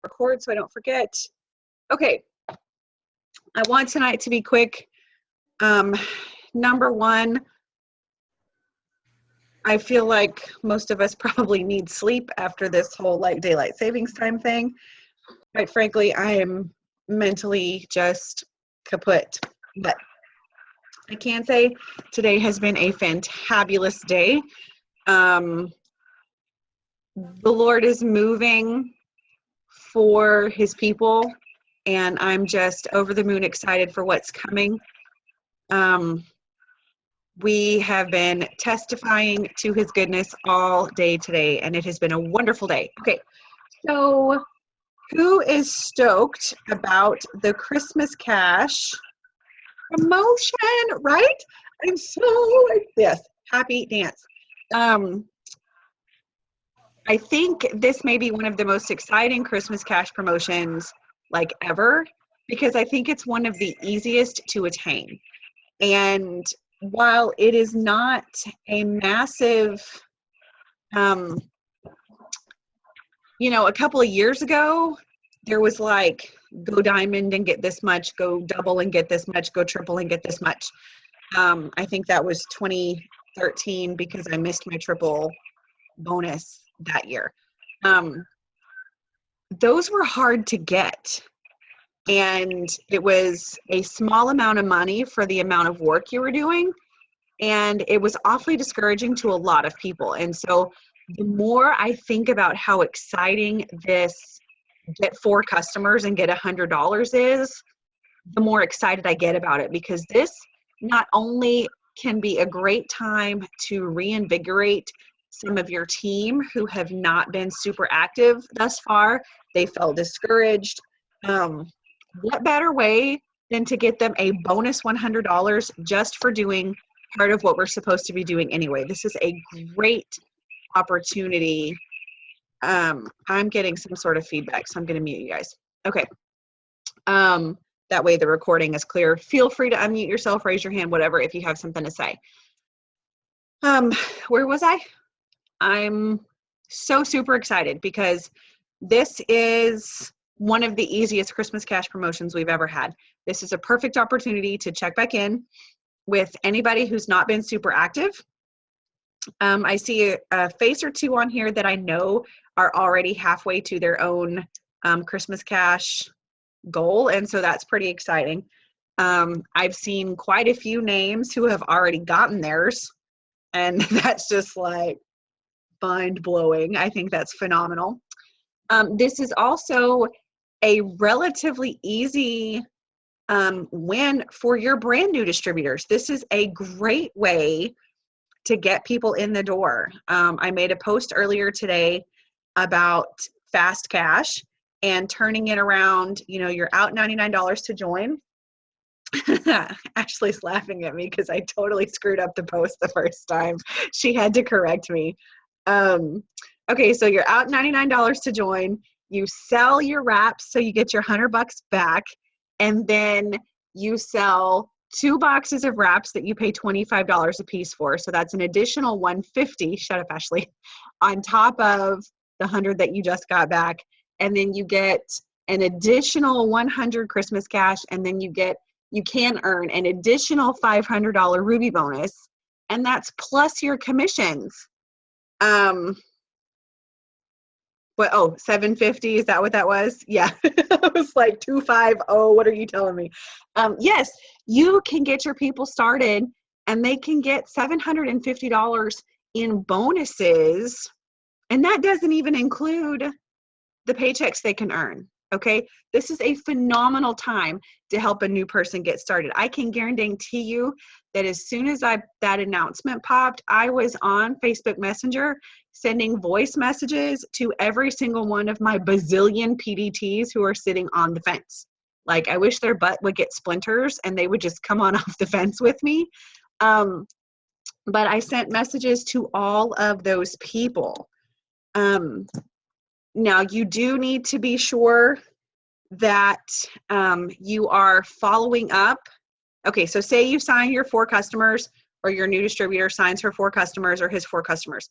record so I don't forget. Okay, I want tonight to be quick. Number one, I feel like most of us probably need sleep after this whole like daylight savings time thing. Quite frankly, I am mentally just kaput. But I can say today has been a fantabulous day. The Lord is moving for his people, and I'm just over the moon excited for what's coming. We have been testifying to his goodness all day today, and it has been a wonderful day. Okay, so who is stoked about the Christmas Cash promotion, right? I'm so, yes, happy dance. I think this may be one of the most exciting Christmas Cash promotions like ever, because I think it's one of the easiest to attain. And while it is not a massive, a couple of years ago, there was like, go diamond and get this much, go double and get this much, go triple and get this much. I think that was 2013 because I missed my triple bonus that year. Those were hard to get. And it was a small amount of money for the amount of work you were doing. And it was awfully discouraging to a lot of people. And so the more I think about how exciting this get 4 customers and get $100 is, the more excited I get about it, because this not only can be a great time to reinvigorate some of your team who have not been super active thus far. They felt discouraged. What better way than to get them a bonus $100 just for doing part of what we're supposed to be doing anyway? This is a great opportunity. I'm getting some sort of feedback, so I'm going to mute you guys. Okay. That way the recording is clear. Feel free to unmute yourself, raise your hand, whatever, if you have something to say. Where was I? I'm so super excited because this is one of the easiest Christmas Cash promotions we've ever had. This is a perfect opportunity to check back in with anybody who's not been super active. I see a face or two on here that I know are already halfway to their own Christmas Cash goal, and so that's pretty exciting. I've seen quite a few names who have already gotten theirs, and that's just like mind-blowing. I think that's phenomenal. This is also a relatively easy win for your brand new distributors. This is a great way to get people in the door. I made a post earlier today about Fast Cash and turning it around. You're out $99 to join. Ashley's laughing at me because I totally screwed up the post the first time. She had to correct me. Okay, so you're out $99 to join. You sell your wraps, so you get your $100 back, and then you sell 2 boxes of wraps that you pay $25 a piece for. So that's an additional $150. Shut up, Ashley. On top of the 100 that you just got back, and then you get an additional 100 Christmas Cash, and then you can earn an additional $500 Ruby bonus, and that's plus your commissions. $750, is that what that was? Yeah. I was like 250. What are you telling me? Yes, you can get your people started and they can get $750 in bonuses, and that doesn't even include the paychecks they can earn. Okay, this is a phenomenal time to help a new person get started. I can guarantee you that as soon as that announcement popped, I was on Facebook Messenger sending voice messages to every single one of my bazillion PDTs who are sitting on the fence. Like, I wish their butt would get splinters and they would just come on off the fence with me. But I sent messages to all of those people. Now, you do need to be sure that you are following up. Okay, so say you sign your 4 customers, or your new distributor signs her 4 customers or his 4 customers.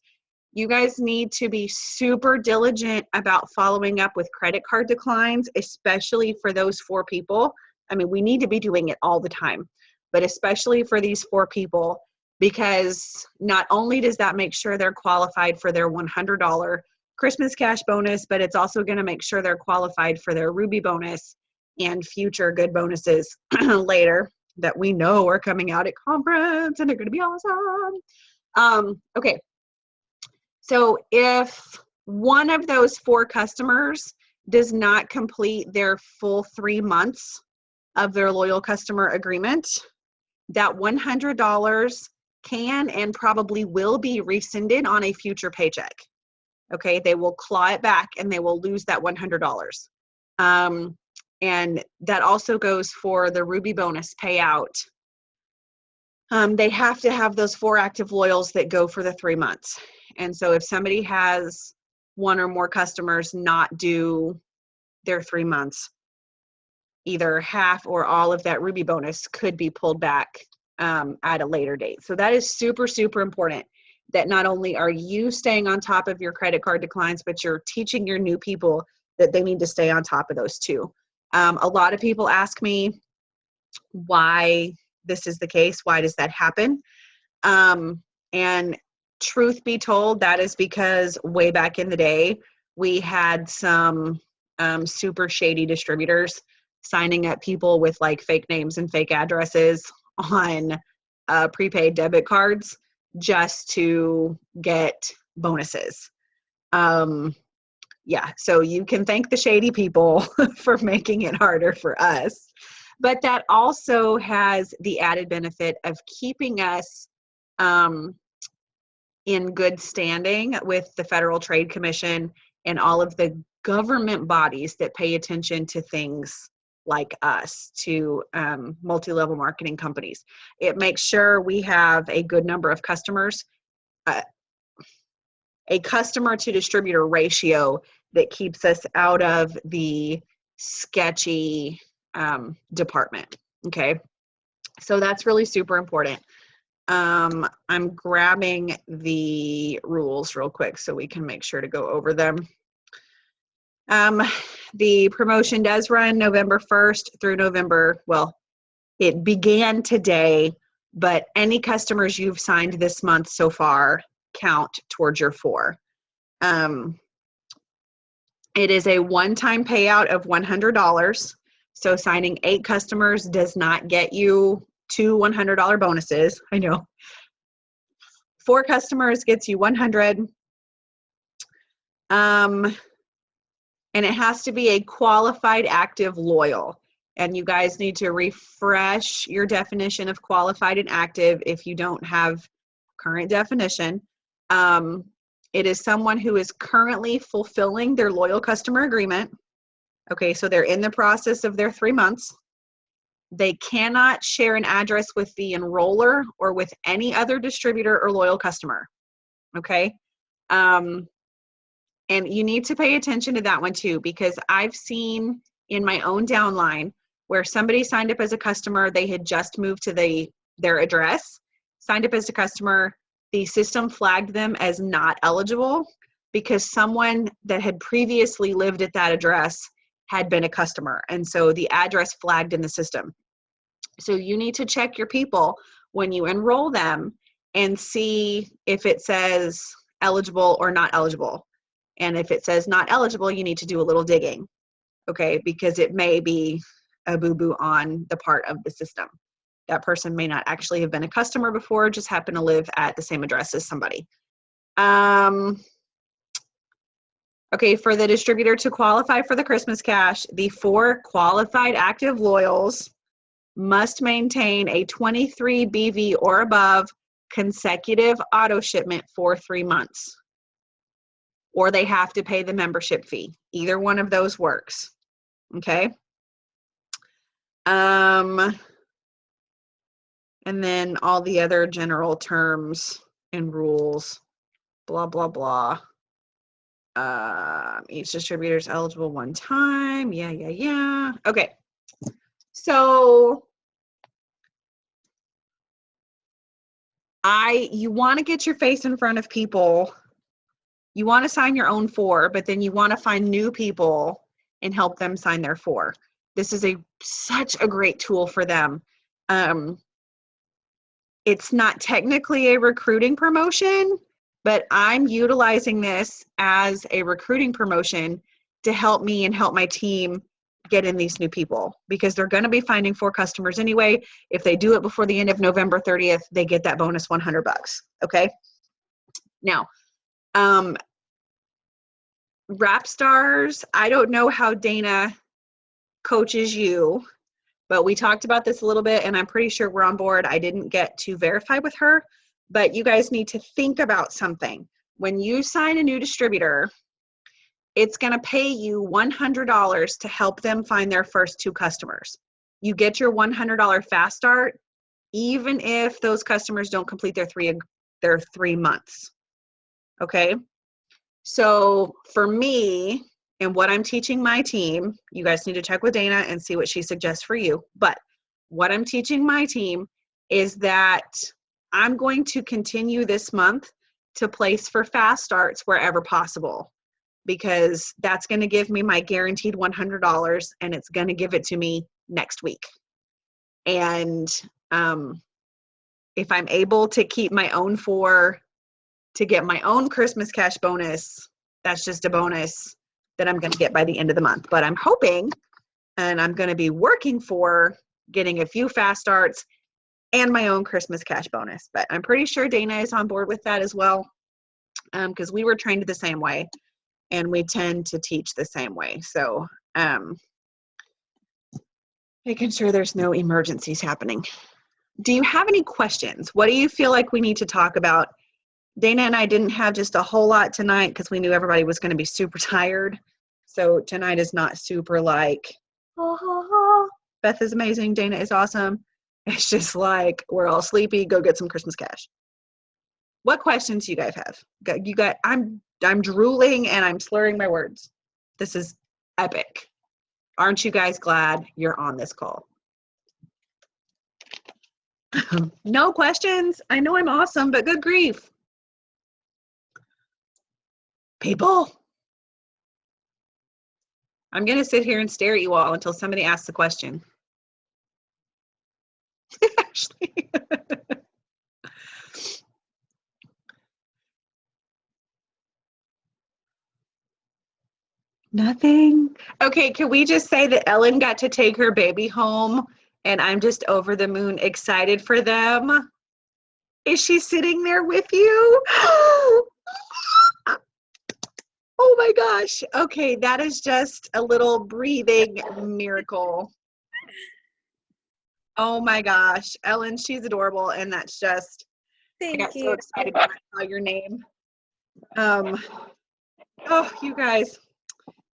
You guys need to be super diligent about following up with credit card declines, especially for those 4 people. I mean, we need to be doing it all the time, but especially for these 4 people, because not only does that make sure they're qualified for their $100 Christmas cash bonus, but it's also going to make sure they're qualified for their Ruby bonus and future good bonuses later that we know are coming out at conference, and they're going to be awesome. Okay. So if one of those 4 customers does not complete their full 3 months of their loyal customer agreement, that $100 can and probably will be rescinded on a future paycheck. Okay, they will claw it back and they will lose that $100. And that also goes for the Ruby bonus payout. They have to have those 4 active loyals that go for the 3 months. And so if somebody has 1 or more customers not do their 3 months, either half or all of that Ruby bonus could be pulled back at a later date. So that is super, super important, that not only are you staying on top of your credit card declines, but you're teaching your new people that they need to stay on top of those too. A lot of people ask me why this is the case. Why does that happen? And truth be told, that is because way back in the day, we had some super shady distributors signing up people with like fake names and fake addresses on prepaid debit cards just to get bonuses. Yeah, so you can thank the shady people for making it harder for us. But that also has the added benefit of keeping us in good standing with the Federal Trade Commission and all of the government bodies that pay attention to things like us, to multi-level marketing companies. It makes sure we have a good number of customers, a customer to distributor ratio that keeps us out of the sketchy department. Okay, so that's really super important. I'm grabbing the rules real quick so we can make sure to go over them. The promotion does run November 1st through November, well, it began today, but any customers you've signed this month so far count towards your 4. It is a one-time payout of $100. So signing 8 customers does not get you 2 $100 bonuses. I know. 4 customers gets you 100. And it has to be a qualified active loyal. And you guys need to refresh your definition of qualified and active if you don't have current definition. It is someone who is currently fulfilling their loyal customer agreement. Okay, so they're in the process of their 3 months. They cannot share an address with the enroller or with any other distributor or loyal customer. Okay. And you need to pay attention to that one too, because I've seen in my own downline where somebody signed up as a customer, they had just moved to their address, signed up as a customer, the system flagged them as not eligible because someone that had previously lived at that address had been a customer. And so the address flagged in the system. So you need to check your people when you enroll them and see if it says eligible or not eligible. And if it says not eligible, you need to do a little digging, okay? Because it may be a boo-boo on the part of the system. That person may not actually have been a customer before, just happen to live at the same address as somebody. Okay, for the distributor to qualify for the Christmas cash, the 4 qualified active loyals must maintain a 23 BV or above consecutive auto shipment for 3 months. Or they have to pay the membership fee. Either one of those works. Okay. And then all the other general terms and rules, blah, blah, blah. Each distributor is eligible one time. Yeah. Okay. So you want to get your face in front of people You want to sign your own 4, but then you want to find new people and help them sign their 4. This is such a great tool for them. It's not technically a recruiting promotion, but I'm utilizing this as a recruiting promotion to help me and help my team get in these new people, because they're going to be finding 4 customers anyway. If they do it before the end of November 30th, they get that bonus $100. Okay. Now, Rap Stars, I don't know how Dana coaches you, but we talked about this a little bit and I'm pretty sure we're on board. I didn't get to verify with her, but you guys need to think about something. When you sign a new distributor, it's going to pay you $100 to help them find their first 2 customers. You get your $100 fast start, even if those customers don't complete their 3 months. Okay. So for me and what I'm teaching my team, you guys need to check with Dana and see what she suggests for you. But what I'm teaching my team is that I'm going to continue this month to place for fast starts wherever possible, because that's going to give me my guaranteed $100 and it's going to give it to me next week. And if I'm able to keep my own 4 to get my own Christmas cash bonus, that's just a bonus that I'm going to get by the end of the month. But I'm hoping, and I'm going to be working for getting a few fast starts and my own Christmas cash bonus. But I'm pretty sure Dana is on board with that as well, because we were trained the same way and we tend to teach the same way. So making sure there's no emergencies happening. Do you have any questions? What do you feel like we need to talk about? Dana and I didn't have just a whole lot tonight because we knew everybody was going to be super tired. So tonight is not super like, oh, Beth is amazing, Dana is awesome. It's just like, we're all sleepy, go get some Christmas cash. What questions do you guys have? I'm drooling and I'm slurring my words. This is epic. Aren't you guys glad you're on this call? No questions? I know I'm awesome, but good grief. People, I'm going to sit here and stare at you all until somebody asks a question. Ashley. Nothing. Okay, can we just say that Ellen got to take her baby home and I'm just over the moon excited for them? Is she sitting there with you? Oh my gosh. Okay, that is just a little breathing miracle. Oh my gosh. Ellen, she's adorable, and that's just, I got so excited when I saw your name. Oh, you guys,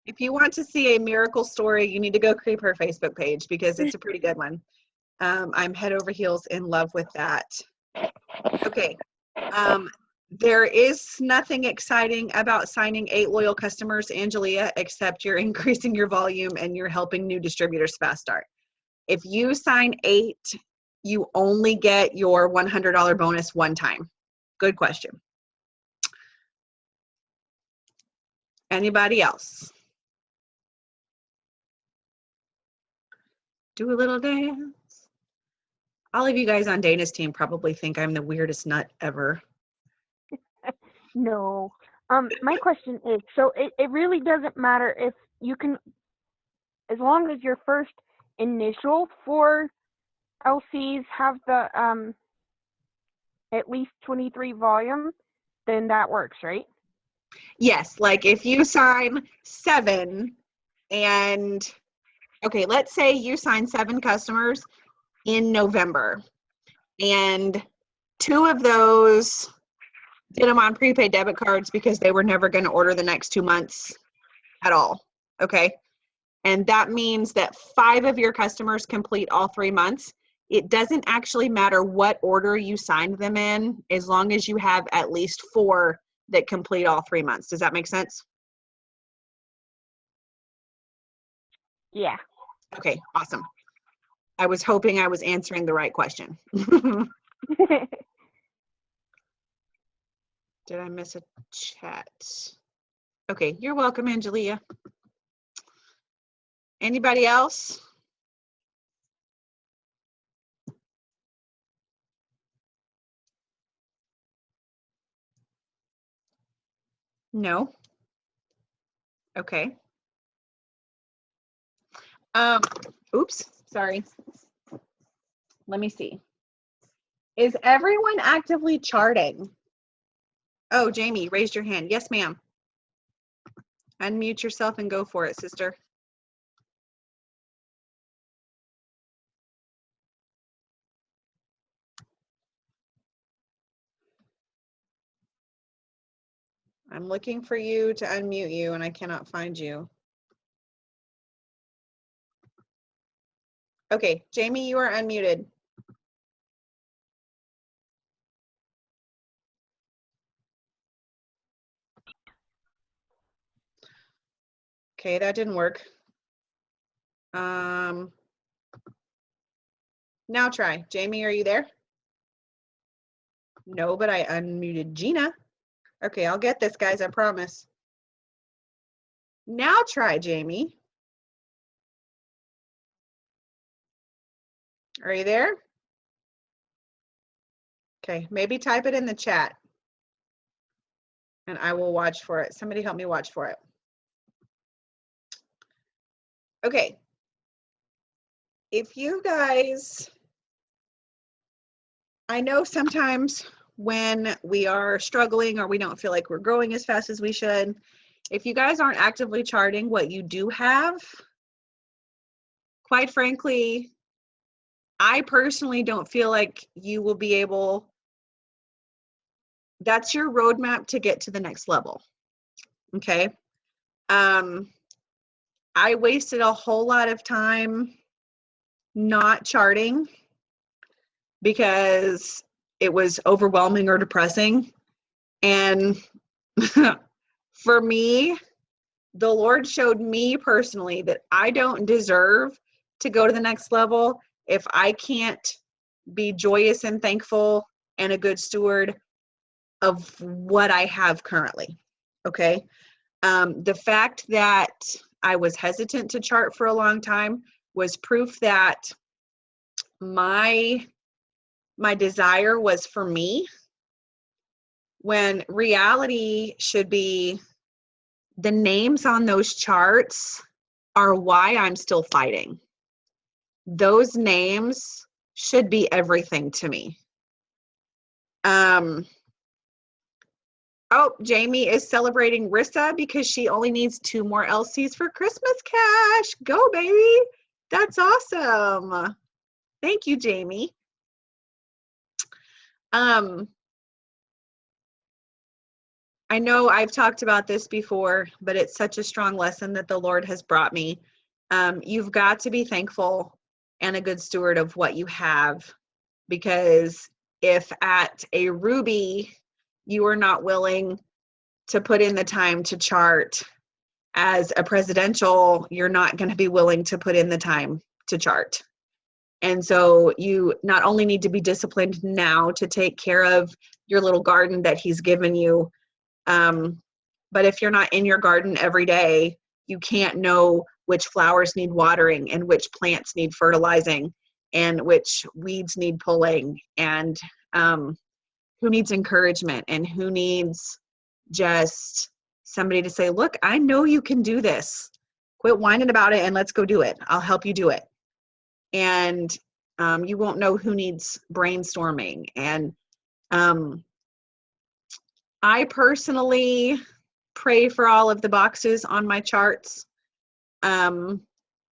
if you want to see a miracle story, you need to go creep her Facebook page because it's a pretty good one. I'm head over heels in love with that. Okay. There is nothing exciting about signing 8 loyal customers, Angelia, except you're increasing your volume and you're helping new distributors fast start. If you sign 8, you only get your $100 bonus one time. Good question. Anybody else? Do a little dance. All of you guys on Dana's team probably think I'm the weirdest nut ever. No. My question is, so it really doesn't matter if you can, as long as your first initial 4 LCs have the at least 23 volume, then that works, right? Yes, like if you sign 7 and, okay, let's say you sign 7 customers in November and 2 of those did them on prepaid debit cards because they were never going to order the next 2 months at all. Okay. And that means that 5 of your customers complete all 3 months. It doesn't actually matter what order you signed them in, as long as you have at least 4 that complete all 3 months. Does that make sense? Yeah. Okay, awesome. I was hoping I was answering the right question. Did I miss a chat? Okay, you're welcome, Angelia. Anybody else? No? Okay. Oops, sorry. Let me see. Is everyone actively charting? Oh, Jamie, raised your hand. Yes, ma'am. Unmute yourself and go for it, sister. I'm looking for you to unmute you and I cannot find you. Okay, Jamie, you are unmuted. Okay, that didn't work. Now try. Jamie, are you there? No, but I unmuted Gina. Okay, I'll get this, guys, I promise. Now try, Jamie. Are you there? Okay, maybe type it in the chat and I will watch for it. Somebody help me watch for it. Okay. If you guys, I know sometimes when we are struggling or we don't feel like we're growing as fast as we should, if you guys aren't actively charting what you do have, quite frankly, I personally don't feel like you will be able, that's your roadmap to get to the next level. Okay. I wasted a whole lot of time not charting because it was overwhelming or depressing. And for me, the Lord showed me personally that I don't deserve to go to the next level if I can't be joyous and thankful and a good steward of what I have currently. Okay. The fact that I was hesitant to chart for a long time was proof that my desire was for me, when reality should be the names on those charts are why I'm still fighting. Those names should be everything to me. Oh, Jamie is celebrating Rissa because she only needs 2 more LCs for Christmas cash. Go, baby. That's awesome. Thank you, Jamie. I know I've talked about this before, but it's such a strong lesson that the Lord has brought me. You've got to be thankful and a good steward of what you have, because if at a Ruby you are not willing to put in the time to chart, as a presidential, you're not going to be willing to put in the time to chart. And so you not only need to be disciplined now to take care of your little garden that he's given you, but if you're not in your garden every day, you can't know which flowers need watering and which plants need fertilizing and which weeds need pulling, and who needs encouragement and who needs just somebody to say, look, I know you can do this. Quit whining about it and let's go do it. I'll help you do it. And you won't know who needs brainstorming. And I personally pray for all of the boxes on my charts. In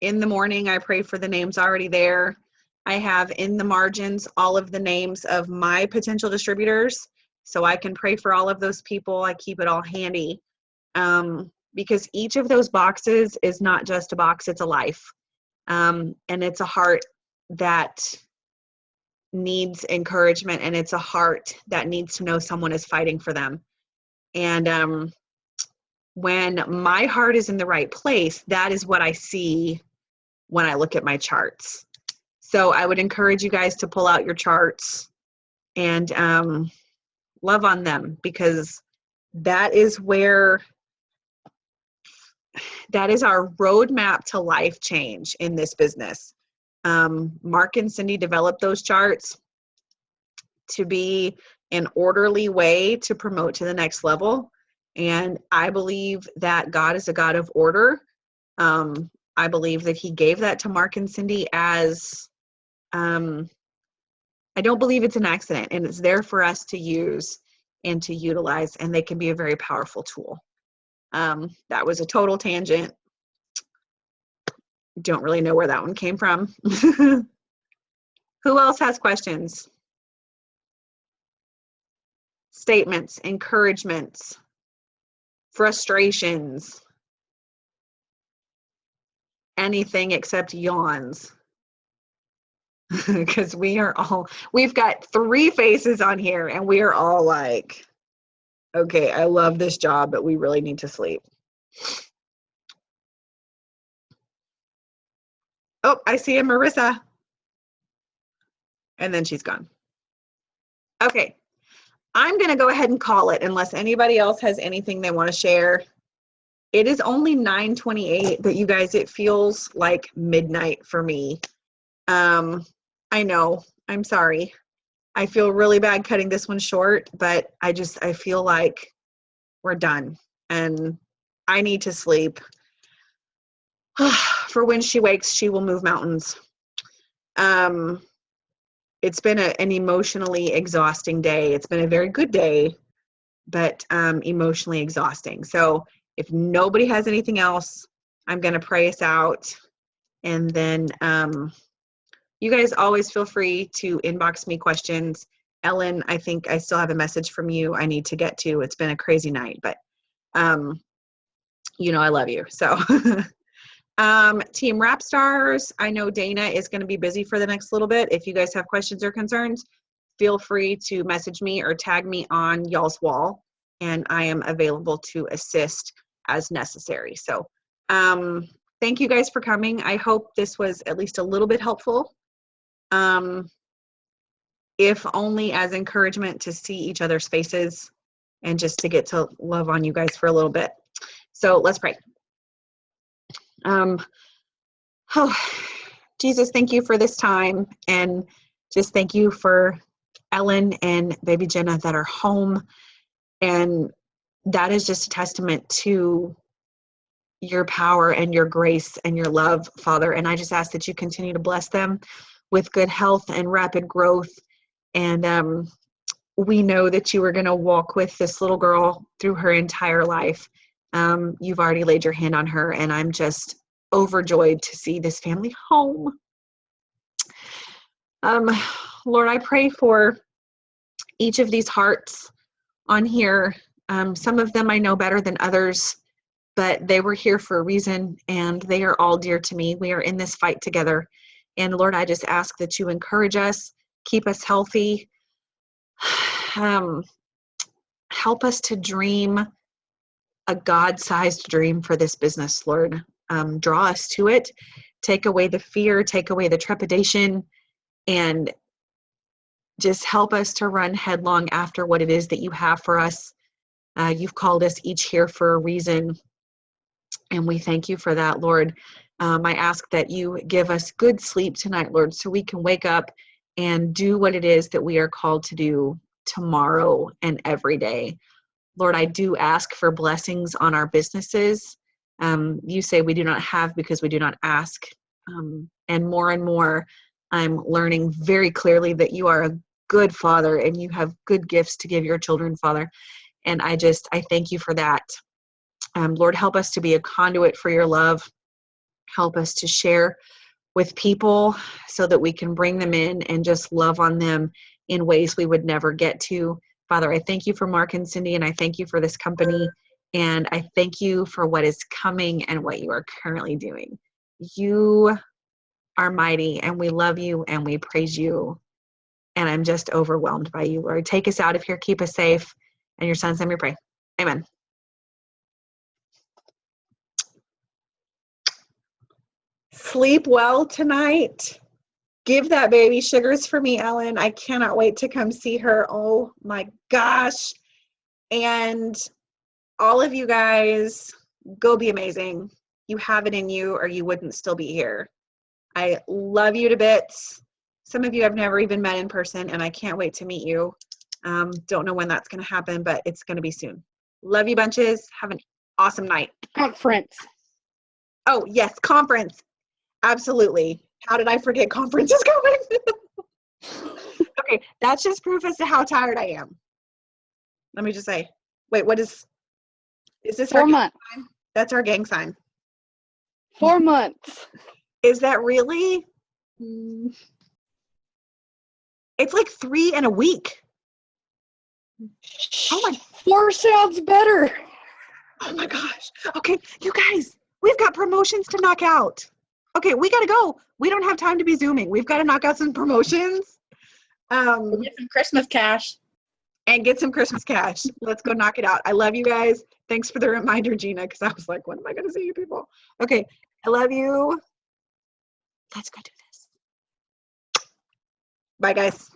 the morning, I pray for the names already there. I have in the margins all of the names of my potential distributors, so I can pray for all of those people. I keep it all handy, because each of those boxes is not just a box, it's a life. And it's a heart that needs encouragement, and it's a heart that needs to know someone is fighting for them. And when my heart is in the right place, that is what I see when I look at my charts. So I would encourage you guys to pull out your charts and love on them, because that is where, that is our roadmap to life change in this business. Mark and Cindy developed those charts to be an orderly way to promote to the next level. And I believe that God is a God of order. I believe that he gave that to Mark and Cindy as, I don't believe it's an accident, and it's there for us to use and to utilize, and they can be a very powerful tool. That was a total tangent. Don't really know where that one came from. Who else has questions? Statements, encouragements, frustrations, anything except yawns. Because we've got 3 faces on here, and we are all like, okay, I love this job, but we really need to sleep. Oh, I see a Marissa. And then she's gone. Okay, I'm going to go ahead and call it unless anybody else has anything they want to share. It is only 9:28, but you guys, it feels like midnight for me. I know, I'm sorry. I feel really bad cutting this one short, but I feel like we're done and I need to sleep. For when she wakes, she will move mountains. It's been an emotionally exhausting day. It's been a very good day, but emotionally exhausting. So if nobody has anything else, I'm going to pray us out. And then you guys always feel free to inbox me questions. Ellen, I think I still have a message from you I need to get to. It's been a crazy night, but you know I love you. So Team Rap Stars, I know Dana is going to be busy for the next little bit. If you guys have questions or concerns, feel free to message me or tag me on y'all's wall, and I am available to assist as necessary. So thank you guys for coming. I hope this was at least a little bit helpful. If only as encouragement to see each other's faces and just to get to love on you guys for a little bit. So let's pray. Oh, Jesus, thank you for this time, and just thank you for Ellen and baby Jenna that are home. And that is just a testament to your power and your grace and your love, Father. And I just ask that you continue to bless them with good health and rapid growth. And we know that you are going to walk with this little girl through her entire life. You've already laid your hand on her, and I'm just overjoyed to see this family home. Lord, I pray for each of these hearts on here. Some of them I know better than others, but they were here for a reason, and they are all dear to me. We are in this fight together. And Lord, I just ask that you encourage us, keep us healthy, help us to dream a God-sized dream for this business, Lord. Draw us to it, take away the fear, take away the trepidation, and just help us to run headlong after what it is that you have for us. You've called us each here for a reason, and we thank you for that, Lord. I ask that you give us good sleep tonight, Lord, so we can wake up and do what it is that we are called to do tomorrow and every day. Lord, I do ask for blessings on our businesses. You say we do not have because we do not ask. And more, I'm learning very clearly that you are a good Father and you have good gifts to give your children, Father. And I thank you for that. Lord, help us to be a conduit for your love. Help us to share with people so that we can bring them in and just love on them in ways we would never get to. Father, I thank you for Mark and Cindy, and I thank you for this company, and I thank you for what is coming and what you are currently doing. You are mighty, and we love you, and we praise you, and I'm just overwhelmed by you, Lord. Take us out of here, keep us safe, and your son's name we pray. Amen. Sleep well tonight. Give that baby sugars for me, Ellen. I cannot wait to come see her. Oh my gosh. And all of you guys, go be amazing. You have it in you or you wouldn't still be here. I love you to bits. Some of you I've never even met in person, and I can't wait to meet you. Don't know when that's going to happen, but it's going to be soon. Love you bunches. Have an awesome night. Conference. Oh, yes, conference. Absolutely. How did I forget conference is coming? Okay, that's just proof as to how tired I am. Let me just say, wait, what is this? 4 months. Sign? That's our gang sign. 4 months. Is that really? It's like 3 in a week. Oh my, 4 sounds better. oh my gosh. Okay, you guys, we've got promotions to knock out. Okay, we gotta go. We don't have time to be Zooming. We've got to knock out some promotions. Get some Christmas cash. And get some Christmas cash. Let's go knock it out. I love you guys. Thanks for the reminder, Gina, because I was like, when am I going to see you people? Okay, I love you. Let's go do this. Bye, guys.